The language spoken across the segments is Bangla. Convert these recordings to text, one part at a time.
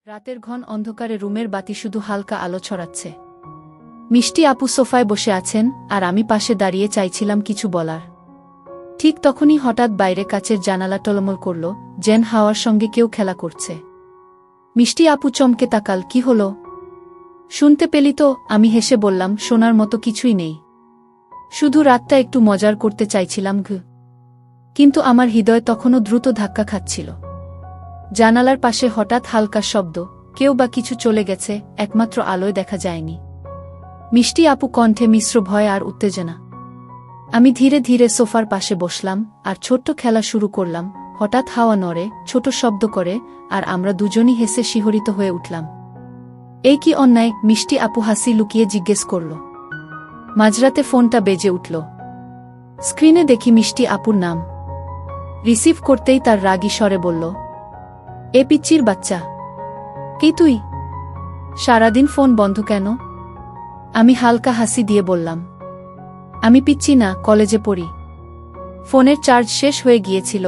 রাতের ঘন অন্ধকারে রুমের বাতি শুধু হালকা আলো ছড়াচ্ছে। মিষ্টি আপু সোফায় বসে আছেন আর আমি পাশে দাঁড়িয়ে চাইছিলাম কিছু বলার। ঠিক তখনই হঠাৎ বাইরে কাচের জানালা টলমল করল, যেন হাওয়ার সঙ্গে কেউ খেলা করছে। মিষ্টি আপু চমকে তাকাল, কি হলো? শুনতে পেলি তো? আমি হেসে বললাম, শোনার মতো কিছুই নেই, শুধু রাতটা একটু মজার করতে চাইছিলাম। কিন্তু আমার হৃদয় তখনও দ্রুত ধাক্কা খাচ্ছিল। জানালার পাশে হঠাৎ হালকা শব্দ, কেউ বা কিছু চলে গেছে, একমাত্র আলোয় দেখা যায়নি। মিষ্টি আপু কণ্ঠে মিশ্র ভয় আর উত্তেজনা। আমি ধীরে ধীরে সোফার পাশে বসলাম আর ছোট্ট খেলা শুরু করলাম। হঠাৎ হাওয়া নড়ে, ছোট শব্দ করে, আর আমরা দুজনই হেসে শিহরিত হয়ে উঠলাম। এই কি অন্যায়? মিষ্টি আপু হাসি লুকিয়ে জিজ্ঞেস করল। মাঝরাতে ফোনটা বেজে উঠল। স্ক্রিনে দেখি মিষ্টি আপুর নাম। রিসিভ করতেই তার রাগী স্বরে বলল, এ পিচ্চির বাচ্চা, কি তুই? সারাদিন ফোন বন্ধ কেন? আমি হালকা হাসি দিয়ে বললাম, আমি পিচ্চি না, কলেজে পড়ি। ফোনের চার্জ শেষ হয়ে গিয়েছিল।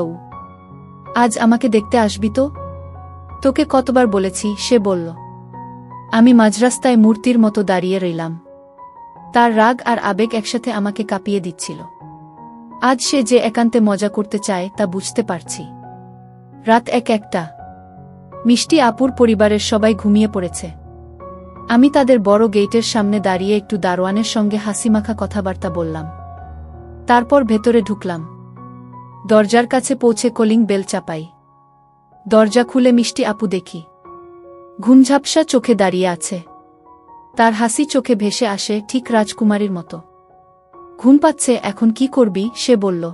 আজ আমাকে দেখতে আসবি তো? তোকে কতবার বলেছি? সে বলল। আমি মাঝরাস্তায় মূর্তির মতো দাঁড়িয়ে রইলাম। তার রাগ আর আবেগ একসাথে আমাকে কাঁপিয়ে দিচ্ছিল। আজ সে যে একান্তে মজা করতে চায় তা বুঝতে পারছি। রাত একটা। মিষ্টি আপুর পরিবারের সবাই ঘুমিয়ে পড়েছে। আমি তাদের বড় গেটের সামনে দাঁড়িয়ে একটু দারোয়ানের সঙ্গে হাসিমাখা কথাবার্তা বললাম। তারপর ভেতরে ঢুকলাম। দরজার কাছে পৌঁছে কলিং বেল চাপাই। দরজা খুলে মিষ্টি আপু দেখি ঘুমঝাপসা চোখে দাঁড়িয়ে আছে। তার হাসি চোখে ভেসে আসে, ঠিক রাজকুমারীর মতো। ঘুম পাচ্ছে, এখন কি করবি? সে বলল।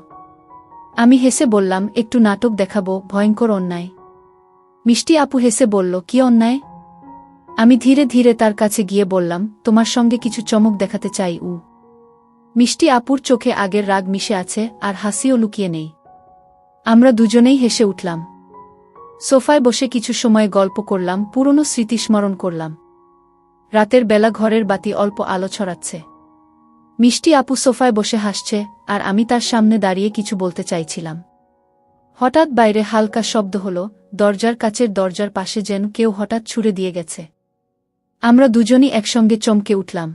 আমি হেসে বললাম, একটু নাটক দেখাবো, ভয়ঙ্কর অন্যায়। মিষ্টি আপু হেসে বলল, কি অন্যায়? আমি ধীরে ধীরে তার কাছে গিয়ে বললাম, তোমার সঙ্গে কিছু চমক দেখাতে চাই। মিষ্টি আপুর চোখে আগের রাগ মিশে আছে আর হাসিও লুকিয়ে নেই। আমরা দুজনেই হেসে উঠলাম। সোফায় বসে কিছু সময় গল্প করলাম, পুরনো স্মৃতি স্মরণ করলাম। রাতের বেলা ঘরের বাতি অল্প আলো ছড়াচ্ছে। মিষ্টি আপু সোফায় বসে হাসছে আর আমি তার সামনে দাঁড়িয়ে কিছু বলতে চাইছিলাম। হঠাৎ বাইরে হালকা শব্দ হলো, দরজার কাচের দরজার পাশে যেন কেউ হঠাৎ ছুঁড়ে দিয়ে গেছে। আমরা দুজনই একসঙ্গে চমকে উঠলাম।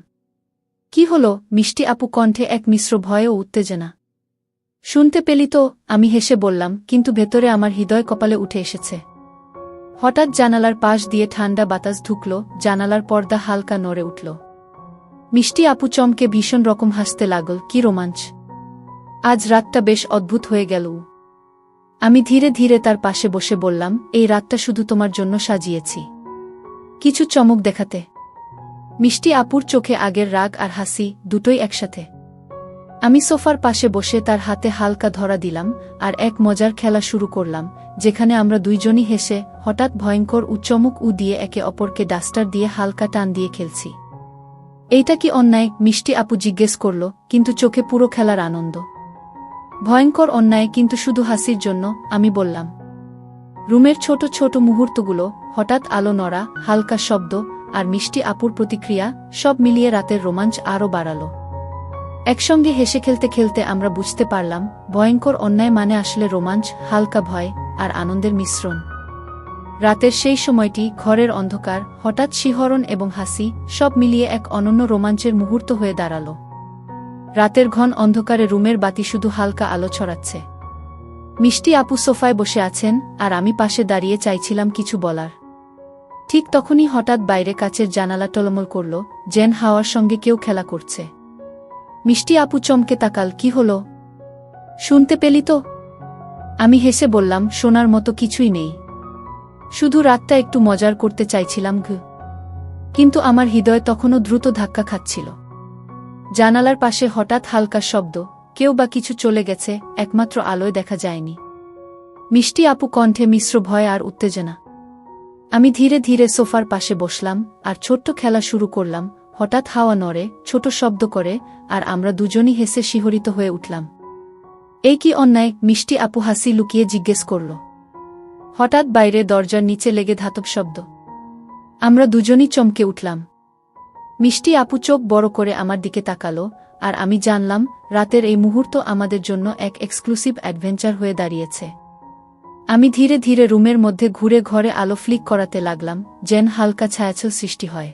কি হলো? মিষ্টি আপু কণ্ঠে এক মিশ্র ভয় ও উত্তেজনা। শুনতে পেলি তো? আমি হেসে বললাম, কিন্তু ভেতরে আমার হৃদয় কপালে উঠে এসেছে। হঠাৎ জানালার পাশ দিয়ে ঠান্ডা বাতাস ঢুকল, জানালার পর্দা হালকা নড়ে উঠল। মিষ্টি আপু চমকে ভীষণ রকম হাসতে লাগল, কি রোমাঞ্চ! আজ রাতটা বেশ অদ্ভুত হয়ে গেল। আমি ধীরে ধীরে তার পাশে বসে বললাম, এই রাতটা শুধু তোমার জন্য সাজিয়েছি, কিছু চমক দেখাতে। মিষ্টি আপুর চোখে আগের রাগ আর হাসি দুটোই একসাথে। আমি সোফার পাশে বসে তার হাতে হালকা ধরা দিলাম আর এক মজার খেলা শুরু করলাম, যেখানে আমরা দুইজনই হেসে হঠাৎ ভয়ঙ্কর চমক দিয়ে একে অপরকে ডাস্টার দিয়ে হালকা টান দিয়ে খেলছি। এইটা কি অন্যায়? মিষ্টি আপু জিজ্ঞেস করল, কিন্তু চোখে পুরো খেলার আনন্দ। ভয়ঙ্কর অন্যায়, কিন্তু শুধু হাসির জন্য, আমি বললাম। রুমের ছোট ছোট মুহূর্তগুলো, হঠাৎ আলো নড়া, হালকা শব্দ আর মিষ্টি আপুর প্রতিক্রিয়া, সব মিলিয়ে রাতের রোমাঞ্চ আরও বাড়াল। একসঙ্গে হেসে খেলতে খেলতে আমরা বুঝতে পারলাম, ভয়ঙ্কর অন্যায় মানে আসলে রোমাঞ্চ, হালকা ভয় আর আনন্দের মিশ্রণ। রাতের সেই সময়টি, ঘরের অন্ধকার, হঠাৎ শিহরণ এবং হাসি, সব মিলিয়ে এক অনন্য রোমাঞ্চের মুহূর্ত হয়ে দাঁড়াল। রাতের ঘন অন্ধকারে রুমের বাতি শুধু হালকা আলো ছড়াচ্ছে। মিষ্টি আপু সোফায় বসে আছেন আর আমি পাশে দাঁড়িয়ে চাইছিলাম কিছু বলার। ঠিক তখনই হঠাৎ বাইরে কাচের জানালা টলমল করল, যেন হাওয়ার সঙ্গে কেউ খেলা করছে। মিষ্টি আপু চমকে তাকাল, কি হলো? শুনতে পেলি তো? আমি হেসে বললাম, শোনার মতো কিছুই নেই, শুধু রাতটা একটু মজার করতে চাইছিলাম। কিন্তু আমার হৃদয় তখনও দ্রুত ধাক্কা খাচ্ছিল। জানালার পাশে হঠাৎ হালকা শব্দ, কেউ বা কিছু চলে গেছে, একমাত্র আলোয় দেখা যায়নি। মিষ্টি আপু কণ্ঠে মিশ্র ভয় আর উত্তেজনা। আমি ধীরে ধীরে সোফার পাশে বসলাম আর ছোট্ট খেলা শুরু করলাম। হঠাৎ হাওয়া নড়ে, ছোট শব্দ করে, আর আমরা দুজনই হেসে শিহরিত হয়ে উঠলাম। এই কি অন্যায়? মিষ্টি আপু হাসি লুকিয়ে জিজ্ঞেস করল। হঠাৎ বাইরে দরজার নিচে লেগে ধাতব শব্দ। আমরা দুজনই চমকে উঠলাম। মিষ্টি আপু চোখ বড় করে আমার দিকে তাকালো, আর আমি জানলাম, রাতের এই মুহূর্ত আমাদের জন্য এক এক্সক্লুসিভ অ্যাডভেঞ্চার হয়ে দাঁড়িয়েছে। আমি ধীরে ধীরে রুমের মধ্যে ঘুরে ঘরে আলো ফ্লিক করাতে লাগলাম, যেন হালকা ছায়াছল সৃষ্টি হয়।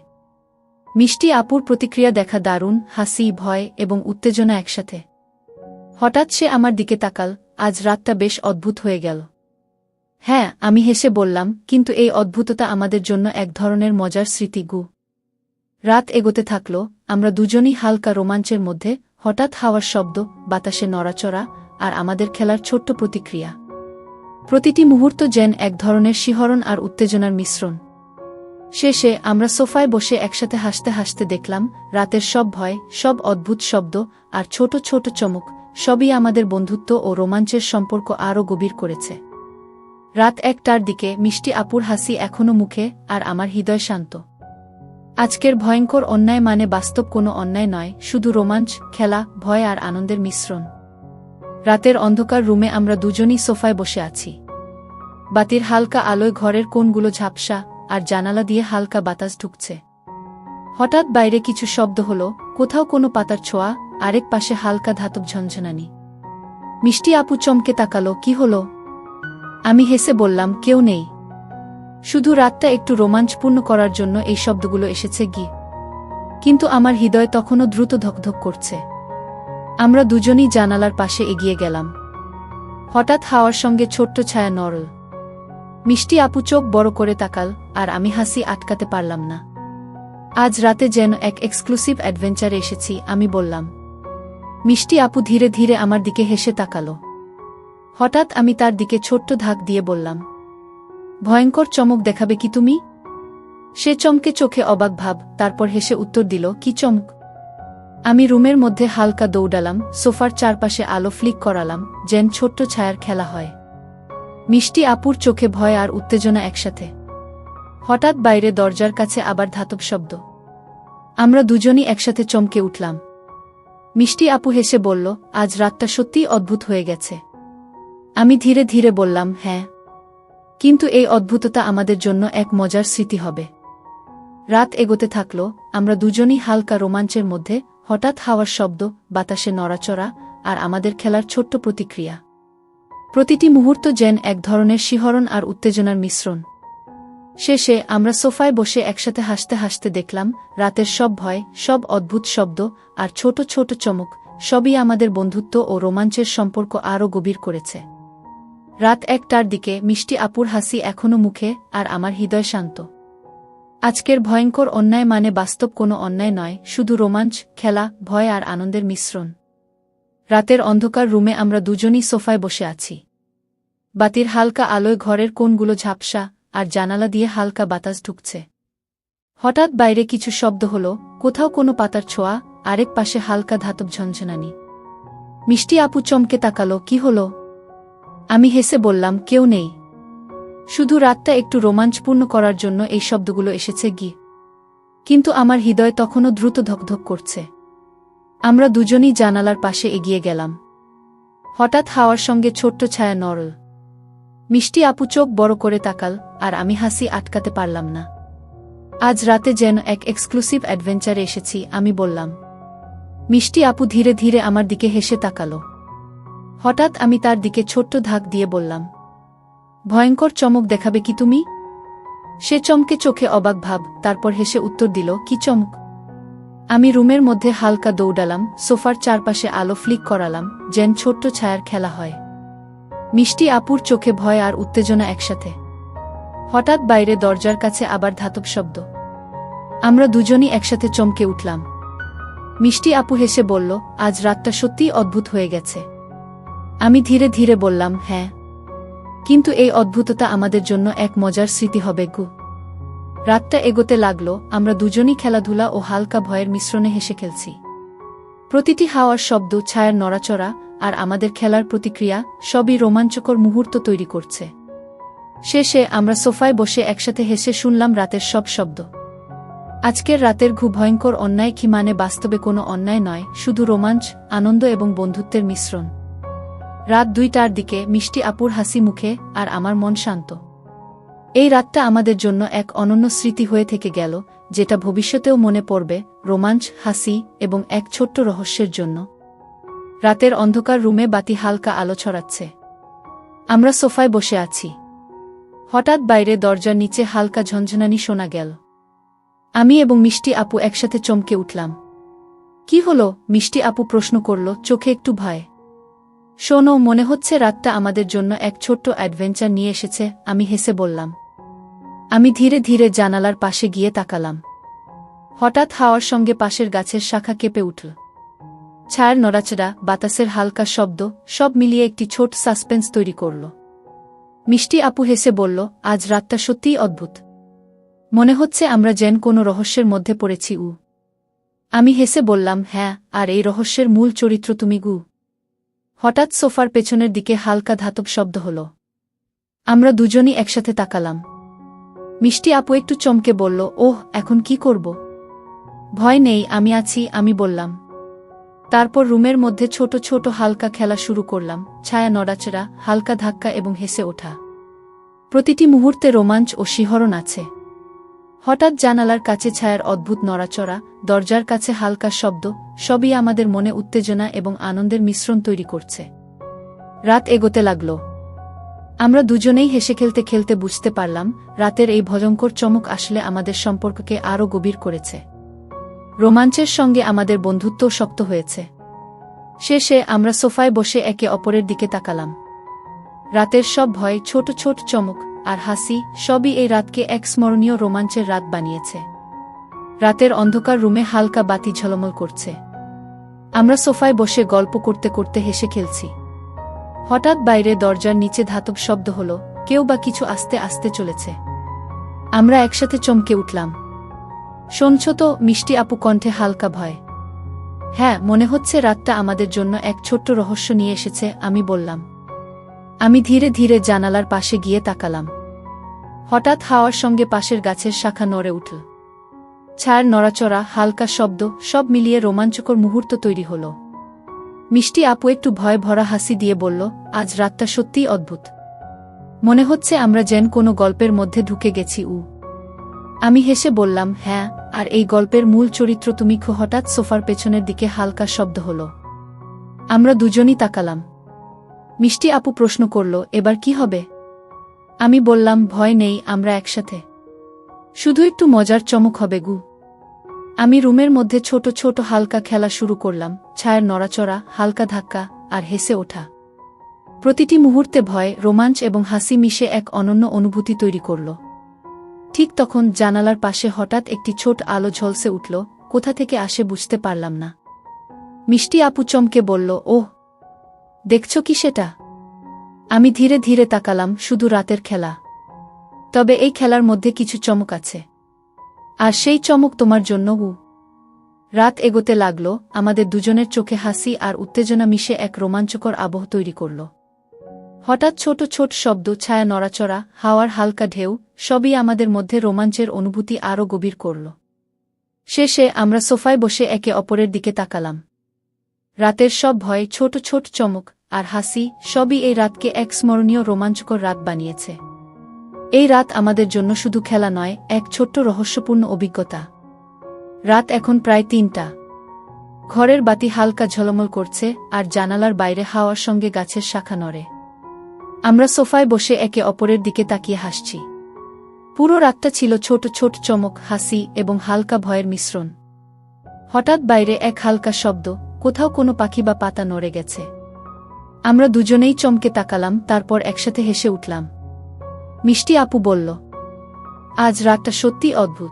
মিষ্টি আপুর প্রতিক্রিয়া দেখা দারুণ, হাসি, ভয় এবং উত্তেজনা একসাথে। হঠাৎ সে আমার দিকে তাকাল, আজ রাতটা বেশ অদ্ভুত হয়ে গেল। হ্যাঁ, আমি হেসে বললাম, কিন্তু এই অদ্ভুততা আমাদের জন্য এক ধরনের মজার স্মৃতি গু। রাত এগোতে থাকল, আমরা দুজনই হালকা রোমাঞ্চের মধ্যে, হঠাৎ হাওয়ার শব্দ, বাতাসে নড়াচড়া, আর আমাদের খেলার ছোট্ট প্রতিক্রিয়া। প্রতিটি মুহূর্ত যেন এক ধরনের শিহরণ আর উত্তেজনার মিশ্রণ। শেষে আমরা সোফায় বসে একসাথে হাসতে হাসতে দেখলাম, রাতের সব ভয়, সব অদ্ভুত শব্দ আর ছোট ছোট চমক, সবই আমাদের বন্ধুত্ব ও রোমাঞ্চের সম্পর্ক আরও গভীর করেছে। রাত 1টার দিকে মিষ্টি আপুর হাসি এখনো মুখে, আর আমার হৃদয় শান্ত। আজকের ভয়ঙ্কর অন্যায় মানে বাস্তব কোনো অন্যায় নয়, শুধু রোমাঞ্চ, খেলা, ভয় আর আনন্দের মিশ্রণ। রাতের অন্ধকার রুমে আমরা দুজনই সোফায় বসে আছি। বাতির হালকা আলোয় ঘরের কোণগুলো ঝাপসা, আর জানালা দিয়ে হালকা বাতাস ঢুকছে। হঠাৎ বাইরে কিছু শব্দ হলো, কোথাও কোনো পাতার ছোঁয়া, আরেক পাশে হালকা ধাতব ঝনঝনানি। মিষ্টি আপু চমকে তাকালো, কি হলো? আমি হেসে বললাম, কেউ নেই। শুধু রাতটা একটু রোমাঞ্চপূর্ণ করার জন্য এই শব্দগুলো এসেছে গি। কিন্তু আমার হৃদয় তখনও দ্রুত ধকধক করছে। আমরা দুজনই জানালার পাশে এগিয়ে গেলাম। হঠাৎ হাওয়ার সঙ্গে ছোট্ট ছায়া নড়ল। মিষ্টি আপু চোখ বড় করে তাকাল, আর আমি হাসি আটকাতে পারলাম না। আজ রাতে যেন এক এক্সক্লুসিভ অ্যাডভেঞ্চারে এসেছি, আমি বললাম। মিষ্টি আপু ধীরে ধীরে আমার দিকে হেসে তাকালো। হঠাৎ আমি তার দিকে ছোট্ট ধাক দিয়ে বললাম, ভয়ঙ্কর চমক দেখাবে কি তুমি? সে চমকে চোখে অবাক ভাব, তারপর হেসে উত্তর দিল, কি চমক? আমি রুমের মধ্যে হালকা দৌড়ালাম, সোফার চারপাশে আলো ফ্লিক করালাম, যেন ছোট্ট ছায়ার খেলা হয়। মিষ্টি আপুর চোখে ভয় আর উত্তেজনা একসাথে। হঠাৎ বাইরে দরজার কাছে আবার ধাতব শব্দ। আমরা দুজনই একসাথে চমকে উঠলাম। মিষ্টি আপু হেসে বলল, আজ রাতটা সত্যিই অদ্ভুত হয়ে গেছে। আমি ধীরে ধীরে বললাম, হ্যাঁ, কিন্তু এই অদ্ভুততা আমাদের জন্য এক মজার স্মৃতি হবে। রাত এগোতে থাকল, আমরা দুজনই হালকা রোমাঞ্চের মধ্যে, হঠাৎ হাওয়ার শব্দ, বাতাসে নড়াচড়া, আর আমাদের খেলার ছোট্ট প্রতিক্রিয়া। প্রতিটি মুহূর্ত যেন এক ধরনের শিহরণ আর উত্তেজনার মিশ্রণ। শেষে আমরা সোফায় বসে একসাথে হাসতে হাসতে দেখলাম, রাতের সব ভয়, সব অদ্ভুত শব্দ আর ছোট ছোট চমক, সবই আমাদের বন্ধুত্ব ও রোমাঞ্চের সম্পর্ক আরও গভীর করেছে। রাত 1টার দিকে মিষ্টি আপুর হাসি এখনো মুখে, আর আমার হৃদয় শান্ত। আজকের ভয়ঙ্কর অন্যায় মানে বাস্তব কোনো অন্যায় নয়, শুধু রোমাঞ্চ, খেলা, ভয় আর আনন্দের মিশ্রণ। রাতের অন্ধকার রুমে আমরা দুজনই সোফায় বসে আছি। বাতির হালকা আলোয় ঘরের কোণগুলো ঝাপসা, আর জানালা দিয়ে হালকা বাতাস ঢুকছে। হঠাৎ বাইরে কিছু শব্দ হলো, কোথাও কোনো পাতার ছোঁয়া, আরেক পাশে হালকা ধাতব ঝনঝনানি। মিষ্টি আপু চমকে তাকালো, কি হলো? আমি হেসে বললাম, কেউ নেই। শুধু রাতটা একটু রোমাঞ্চপূর্ণ করার জন্য এই শব্দগুলো এসেছে গি। কিন্তু আমার হৃদয় তখনও দ্রুত ধকধক করছে। আমরা দুজনই জানালার পাশে এগিয়ে গেলাম। হঠাৎ হাওয়ার সঙ্গে ছোট্ট ছায়া নড়ল। মিষ্টি আপু চোখ বড় করে তাকাল, আর আমি হাসি আটকাতে পারলাম না। আজ রাতে যেন এক এক্সক্লুসিভ অ্যাডভেঞ্চারে এসেছি, আমি বললাম। মিষ্টি আপু ধীরে ধীরে আমার দিকে হেসে তাকালো। হঠাৎ আমি তার দিকে ছোট্ট ধাক দিয়ে বললাম, ভয়ঙ্কর চমক দেখাবে কি তুমি? সে চমকে চোখে অবাক ভাব, তারপর হেসে উত্তর দিল, কি চমক? আমি রুমের মধ্যে হালকা দৌড়ালাম, সোফার চারপাশে আলো ফ্লিক করালাম, যেন ছোট্ট ছায়ার খেলা হয়। মিষ্টি আপুর চোখে ভয় আর উত্তেজনা একসাথে। হঠাৎ বাইরে দরজার কাছে আবার ধাতব শব্দ। আমরা দুজনই একসাথে চমকে উঠলাম। মিষ্টি আপু হেসে বলল, আজ রাতটা সত্যিই অদ্ভুত হয়ে গেছে। আমি ধীরে ধীরে বললাম, হ্যাঁ, কিন্তু এই অদ্ভুততা আমাদের জন্য এক মজার স্মৃতি হবে গু। রাতটা এগোতে লাগলো, আমরা দুজনই খেলাধুলা ও হালকা ভয়ের মিশ্রণে হেসে খেলছি। প্রতিটি হাওয়ার শব্দ, ছায়ার নড়াচড়া আর আমাদের খেলার প্রতিক্রিয়া, সবই রোমাঞ্চকর মুহূর্ত তৈরি করছে। শেষে আমরা সোফায় বসে একসাথে হেসে শুনলাম রাতের সব শব্দ। আজকের রাতের ভয়ঙ্কর অন্যায় কি মানে বাস্তবে কোনো অন্যায় নয়, শুধু রোমাঞ্চ, আনন্দ এবং বন্ধুত্বের মিশ্রণ। রাত 2টার দিকে মিষ্টি আপুর হাসি মুখে, আর আমার মন শান্ত। এই রাতটা আমাদের জন্য এক অনন্য স্মৃতি হয়ে থেকে গেল, যেটা ভবিষ্যতেও মনে পড়বে, রোমাঞ্চ, হাসি এবং এক ছোট্ট রহস্যের জন্য। রাতের অন্ধকার রুমে বাতি হালকা আলো ছড়াচ্ছে। আমরা সোফায় বসে আছি। হঠাৎ বাইরে দরজার নিচে হালকা ঝনঝনানি শোনা গেল। আমি এবং মিষ্টি আপু একসাথে চমকে উঠলাম। কি হলো? মিষ্টি আপু প্রশ্ন করল, চোখে একটু ভয়। শোনো, মনে হচ্ছে রাতটা আমাদের জন্য এক ছোট্ট অ্যাডভেঞ্চার নিয়ে এসেছে, আমি হেসে বললাম। আমি ধীরে ধীরে জানালার পাশে গিয়ে তাকালাম। হঠাৎ হাওয়ার সঙ্গে পাশের গাছের শাখা কেঁপে উঠল। ছায়ার নড়াচড়া, বাতাসের হালকা শব্দ, সব মিলিয়ে একটি ছোট সাসপেন্স তৈরি করল। মিষ্টি আপু হেসে বলল, আজ রাতটা সত্যিই অদ্ভুত। মনে হচ্ছে আমরা যেন কোনো রহস্যের মধ্যে পড়েছি। আমি হেসে বললাম, হ্যাঁ, আর এই রহস্যের মূল চরিত্র তুমি। হঠাৎ সোফার পেছনের দিকে হালকা ধাতব শব্দ হল। আমরা দুজনই একসাথে তাকালাম। মিষ্টি আপু একটু চমকে বলল, ওহ, এখন কি করব? ভয় নেই, আমি আছি, আমি বললাম। তারপর রুমের মধ্যে ছোট ছোট হালকা খেলা শুরু করলাম, ছায়া নড়াচড়া, হালকা ধাক্কা এবং হেসে ওঠা। প্রতিটি মুহূর্তে রোমাঞ্চ ও শিহরণ আছে। হঠাৎ জানালার কাছে ছায়ার অদ্ভুত নড়াচড়া, দরজার কাছে হালকা শব্দ, সবই আমাদের মনে উত্তেজনা এবং আনন্দের মিশ্রণ তৈরি করছে। রাত এগোতে লাগল। আমরা দুজনেই হেসে খেলতে খেলতে বুঝতে পারলাম, রাতের এই ভয়ঙ্কর চমক আসলে আমাদের সম্পর্ককে আরও গভীর করেছে। রোমাঞ্চের সঙ্গে আমাদের বন্ধুত্বও শক্ত হয়েছে। শেষে আমরা সোফায় বসে একে অপরের দিকে তাকালাম। রাতের সব ভয়, ছোট ছোট চমক আর হাসি, সবই এই রাতকে এক স্মরণীয় রোমাঞ্চের রাত বানিয়েছে। রাতের অন্ধকার রুমে হালকা বাতি ঝলমল করছে। আমরা সোফায় বসে গল্প করতে করতে হেসে খেলছি। হঠাৎ বাইরে দরজার নিচে ধাতব শব্দ হল, কেউ বা কিছু আস্তে আস্তে চলেছে। আমরা একসাথে চমকে উঠলাম। শুনছ তো? মিষ্টি আপু কণ্ঠে হালকা ভয়। হ্যাঁ, মনে হচ্ছে রাতটা আমাদের জন্য এক ছোট্ট রহস্য নিয়ে এসেছে, আমি বললাম। আমি ধীরে ধীরে জানালার পাশে গিয়ে তাকালাম। হঠাৎ হাওয়ার সঙ্গে পাশের গাছের শাখা নড়ে উঠল। ছায়ার নড়াচড়া, হালকা শব্দ, সব মিলিয়ে রোমাঞ্চকর মুহূর্ত তৈরি হল। মিষ্টি আপু একটু ভয় ভরা হাসি দিয়ে বলল, আজ রাতটা সত্যিই অদ্ভুত। মনে হচ্ছে আমরা যেন কোনো গল্পের মধ্যে ঢুকে গেছি। আমি হেসে বললাম, হ্যাঁ, আর এই গল্পের মূল চরিত্র তুমি। হঠাৎ সোফার পেছনের দিকে হালকা শব্দ হল। আমরা দুজনই তাকালাম। মিষ্টি আপু প্রশ্ন করল, এবার কি হবে? আমি বললাম, ভয় নেই, আমরা একসাথে। শুধু একটু মজার চমক হবে। আমি রুমের মধ্যে ছোট ছোট হালকা খেলা শুরু করলাম, ছায়ার নড়াচড়া, হালকা ধাক্কা আর হেসে ওঠা। প্রতিটি মুহূর্তে ভয়, রোমাঞ্চ এবং হাসি মিশে এক অনন্য অনুভূতি তৈরি করল। ঠিক তখন জানালার পাশে হঠাৎ একটি ছোট আলো ঝলসে উঠল, কোথা থেকে আসে বুঝতে পারলাম না। মিষ্টি আপু চমকে বলল, ওহ, দেখছ কি সেটা? আমি ধীরে ধীরে তাকালাম, শুধু রাতের খেলা। তবে এই খেলার মধ্যে কিছু চমক আছে। আর সেই চমক তোমার জন্য। রাত এগোতে লাগল, আমাদের দুজনের চোখে হাসি আর উত্তেজনা মিশে এক রোমাঞ্চকর আবহ তৈরি করল। হঠাৎ ছোট ছোট শব্দ, ছায়া নড়াচড়া, হাওয়ার হালকা ঢেউ, সবই আমাদের মধ্যে রোমাঞ্চের অনুভূতি আরও গভীর করল। শেষে আমরা সোফায় বসে একে অপরের দিকে তাকালাম। রাতের সব ভয়, ছোট ছোট চমক আর হাসি, সবই এই রাতকে এক স্মরণীয় রোমাঞ্চকর রাত বানিয়েছে। এই রাত আমাদের জন্য শুধু খেলা নয়, এক ছোট্ট রহস্যপূর্ণ অভিজ্ঞতা। রাত এখন প্রায় ৩টা। ঘরের বাতি হালকা ঝলমল করছে আর জানালার বাইরে হাওয়ার সঙ্গে গাছের শাখা নড়ে। আমরা সোফায় বসে একে অপরের দিকে তাকিয়ে হাসছি। পুরো রাতটা ছিল ছোট ছোট চমক, হাসি এবং হালকা ভয়ের মিশ্রণ। হঠাৎ বাইরে এক হালকা শব্দ, কোথাও কোনো পাখি বা পাতা নড়ে গেছে। আমরা দুজনেই চমকে তাকালাম, তারপর একসাথে হেসে উঠলাম। মিষ্টি আপু বলল, আজ রাতটা সত্যি অদ্ভুত।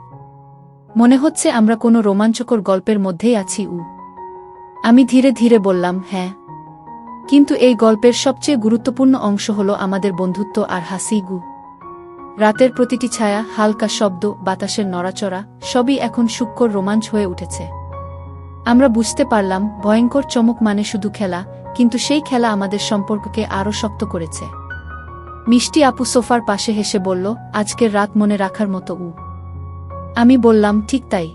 মনে হচ্ছে আমরা কোনো রোমাঞ্চকর গল্পের মধ্যেই আছি। আমি ধীরে ধীরে বললাম, হ্যাঁ, কিন্তু এই গল্পের সবচেয়ে গুরুত্বপূর্ণ অংশ হল আমাদের বন্ধুত্ব আর হাসি। রাতের প্রতিটি ছায়া, হালকা শব্দ, বাতাসের নড়াচড়া, সবই এখন সূক্ষ্ম রোমাঞ্চ হয়ে উঠেছে। আমরা বুঝতে পারলাম, ভয়ঙ্কর চমক মানে শুধু খেলা, কিন্তু সেই খেলা আমাদের সম্পর্ককে আরও শক্ত করেছে। মিষ্টি আপু সোফার পাশে হেসে বলল, আজকের রাত মনে রাখার মতো। আমি বললাম, ঠিক তাই।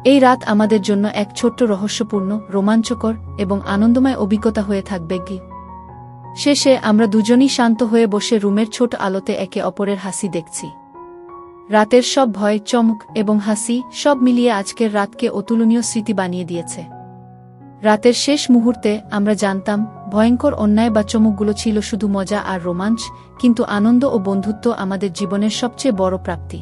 এই রাত আমাদের জন্য এক ছোট্ট রহস্যপূর্ণ, রোমাঞ্চকর এবং আনন্দময় অভিজ্ঞতা হয়ে থাকবে। শেষে আমরা দুজনই শান্ত হয়ে বসে রুমের ছোট আলোতে একে অপরের হাসি দেখছি। রাতের সব ভয়, চমক এবং হাসি, সব মিলিয়ে আজকের রাতকে অতুলনীয় স্মৃতি বানিয়ে দিয়েছে। রাতের শেষ মুহূর্তে আমরা জানতাম, ভয়ঙ্কর অন্যায় বা চমকগুলো ছিল শুধু মজা আর রোমাঞ্চ, কিন্তু আনন্দ ও বন্ধুত্ব আমাদের জীবনের সবচেয়ে বড় প্রাপ্তি।